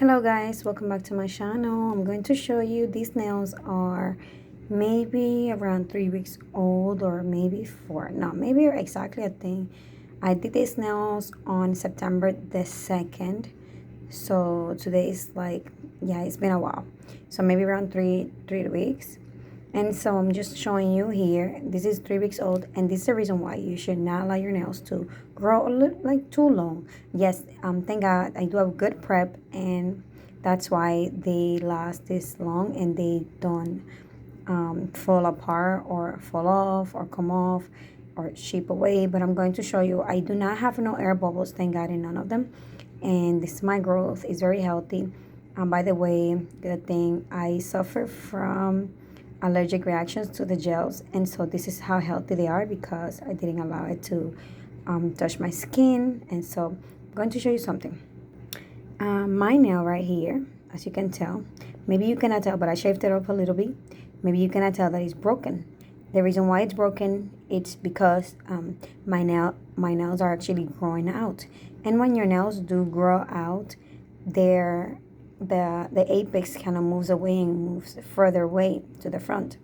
Hello guys, welcome back to my channel. I'm going to show you these nails are maybe around 3 weeks old or maybe four. No, maybe exactly. I think I did these nails on September the 2nd. So today is like, yeah, it's been a while. So maybe around three weeks. And so I'm just showing you here. This is 3 weeks old, and this is the reason why you should not allow your nails to grow like too long. Yes, thank God I do have good prep, and that's why they last this long and they don't fall apart or fall off or come off or chip away. But I'm going to show you. I do not have no air bubbles, thank God, in none of them, and this is my growth is very healthy. By the way, good thing I suffer from allergic reactions to the gels, and so this is how healthy they are because I didn't allow it to touch my skin. And so I'm going to show you something. My nail right here, as you can tell, maybe you cannot tell, but I shaved it up a little bit. Maybe you cannot tell that it's broken. The reason why it's broken, it's because my nails are actually growing out, and when your nails do grow out, they're the apex kind of moves away and moves further away to the front.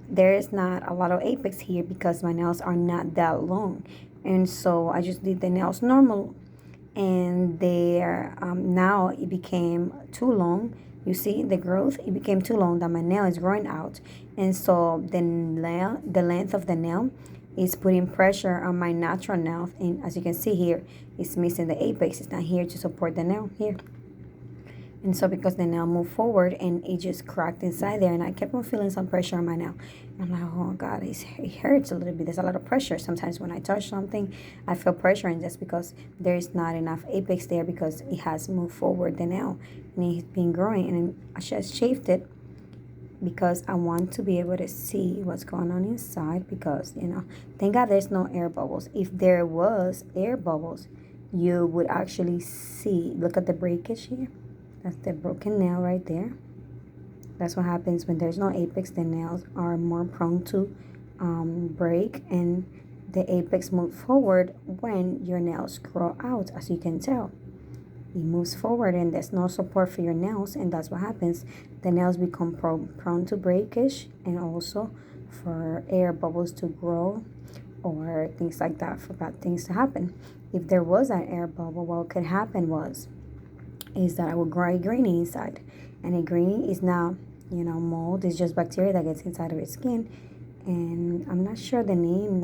There is not a lot of apex here because my nails are not that long, and so I just did the nails normal, and they're now it became too long. You see the growth, it became too long that my nail is growing out, and so the length of the nail is putting pressure on my natural nail, and as you can see here, it's missing the apex. It's not here to support the nail here. And so because the nail moved forward and it just cracked inside there, and I kept on feeling some pressure on my nail. I'm like, oh God, it hurts a little bit. There's a lot of pressure. Sometimes when I touch something, I feel pressure, and that's because there is not enough apex there because it has moved forward the nail and it's been growing. And I just shaved it because I want to be able to see what's going on inside because, thank God there's no air bubbles. If there was air bubbles, you would actually see, look at the breakage here. That's the broken nail right there. That's what happens when there's no apex. The nails are more prone to break, and the apex moves forward when your nails grow out, as you can tell. It moves forward and there's no support for your nails, and that's what happens. The nails become prone to breakage, and also for air bubbles to grow or things like that, for bad things to happen. If there was an air bubble, what could happen is that I would grow a greenie inside, and a greenie is not, mold. It's just bacteria that gets inside of your skin, and I'm not sure the name,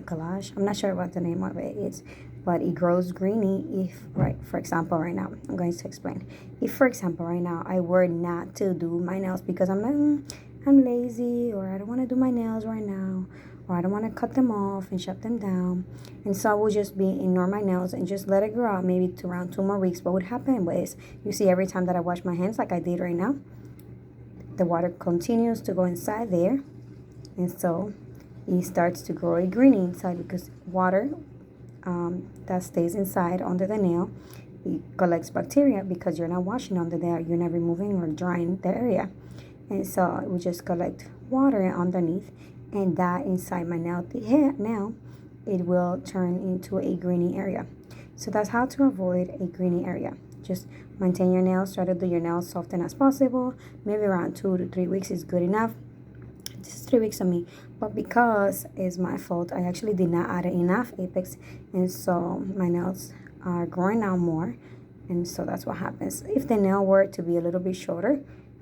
collage. I'm not sure what the name of it is, but it grows greenie if, right, for example, right now, I'm going to explain. If, for example, right now, I were not to do my nails because I'm like, I'm lazy, or I don't want to do my nails right now, or I don't want to cut them off and shut them down. And so I will just ignore my nails and just let it grow out maybe to around 2 more weeks. What would happen is, you see, every time that I wash my hands like I did right now, the water continues to go inside there. And so it starts to grow a greenie inside because water that stays inside under the nail, it collects bacteria because you're not washing under there. You're not removing or drying the area. And so it will just collect water underneath, and that inside my nail, now it will turn into a greeny area. So that's how to avoid a greeny area. Just maintain your nails, try to do your nails soften as possible. Maybe around 2 to 3 weeks is good enough. This is 3 weeks of me, but because it's my fault, I actually did not add enough apex, and so my nails are growing out more, and so that's what happens. If the nail were to be a little bit shorter,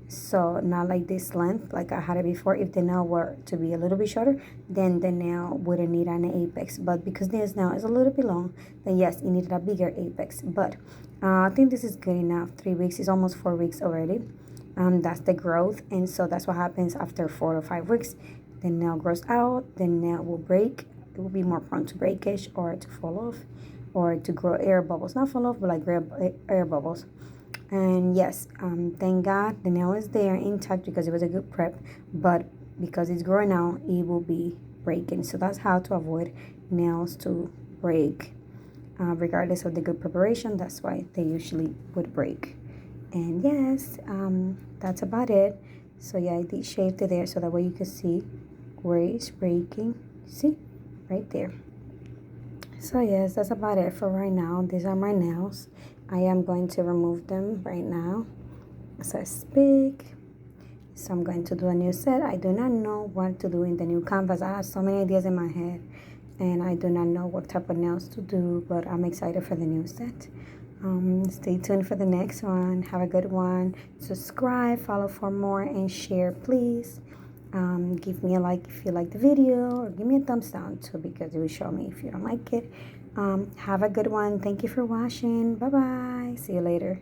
so not like this length like I had it before, if the nail were to be a little bit shorter, then the nail wouldn't need an apex. But because this nail is a little bit long, then yes, it needed a bigger apex. But I think this is good enough. 3 weeks is almost 4 weeks already. That's the growth, and so that's what happens after 4 to 5 weeks. The nail grows out, the nail will break. It will be more prone to breakage or to fall off or to grow air bubbles. Not fall off, but like air bubbles. And yes, thank God the nail is there intact because it was a good prep, but because it's growing out, it will be breaking. So that's how to avoid nails to break. Regardless of the good preparation, that's why they usually would break. And yes, that's about it. So yeah, I did shave it there so that way you can see where it's breaking. See, right there. So yes, that's about it for right now. These are my nails. I am going to remove them right now as I speak. So I'm going to do a new set. I do not know what to do in the new canvas. I have so many ideas in my head and I do not know what type of nails to do, but I'm excited for the new set. Stay tuned for the next one. Have a good one. Subscribe, follow for more, and share, please. Give me a like if you like the video, or give me a thumbs down too, because it will show me if you don't like it. Have a good one. Thank you for watching. Bye bye. See you later.